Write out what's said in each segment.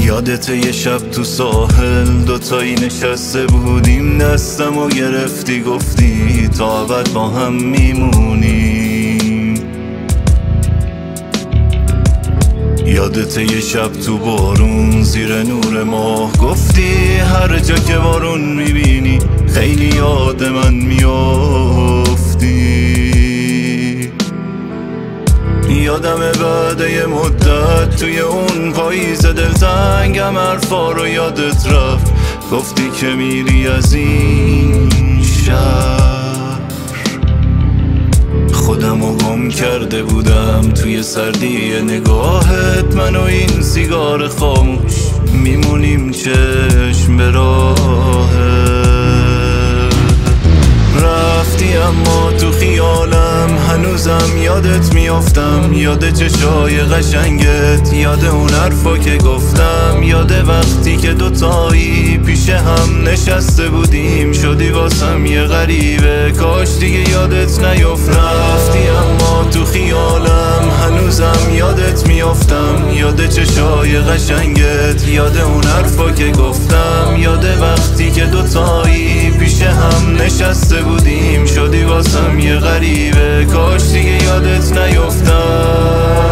یادت یه شب تو ساحل دوتایی نشسته بودیم، دستمو گرفتی گفتی تا ابد با هم میمونیم. یادت یه شب تو بارون زیر نور ماه گفتی هر جا که بارون میبینی خیلی یاد من میافتی. یادمه بعد یه مدت توی اون پاییز دلتنگم حرفا رو یادت رفت، گفتی که میری از این شهر. خودمو گم کرده بودم توی سردی نگاهت، من و این سیگار خاموش میمونیم چشم به راهت. رفتی اما تو خیالم هنوزم یادت میافتم، یاد چشای قشنگت، یاد اون حرفا که گفتم، یاد وقتی که دوتایی پیش هم نشسته بودیم، شدی واسم یه غریبه کاش دیگه یادت نیفت. رفتی اما تو خیالم هنوزم یادت میافتم، یاد چشای قشنگت، یاد اون حرفا که گفتم، یاد وقتی که دوتایی پیش هم نشسته بودیم، شدی واسم یه غریبه کاش دیگه یادت نیفتم.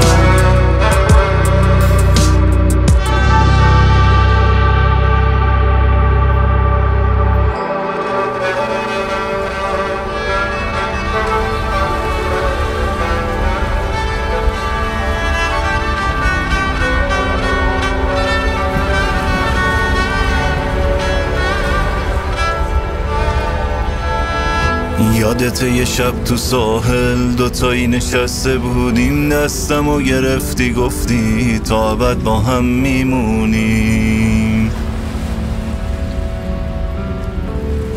یادت یه شب تو ساحل دوتایی نشسته بودیم، دستمو گرفتی گفتی تا ابد با هم میمونیم.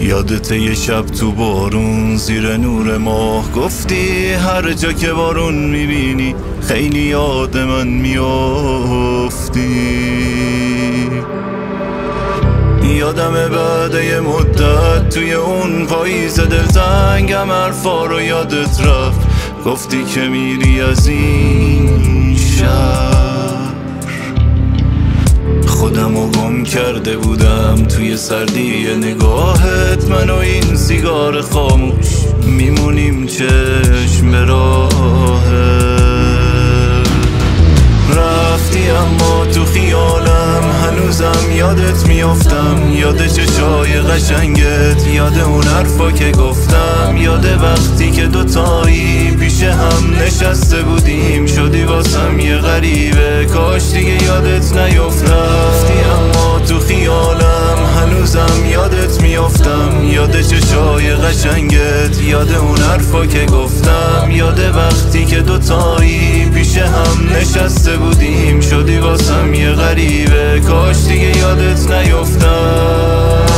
یادت یه شب تو بارون زیر نور ماه گفتی هر جا که بارون میبینی خیلی یاد من میافتی. یادمه بعد یه مدت توی اون پاییز دلتنگم حرفا رو یادت رفت، گفتی که میری از این شهر. خودمو گم کرده بودم توی سردی نگاهت، من و این سیگار خاموش میمونیم چشم به راهت. رفتی اما تو خیالم هنوزم یادت میافتم، یاد چشای قشنگت، یاد اون حرفا که گفتم، یاد وقتی که دوتایی پیش هم نشسته بودیم، شدی واسم یه غریبه کاش دیگه یادت نیفت. رفتی اما تو خیالم هنوزم یادت میافتم، یاد چشای قشنگت، یاد اون حرفا که گفتم، یاد وقتی که دوتایی پیش هم نشسته بودیم، شدی واسم یه غریبه کاش دیگه یادت نیفتم.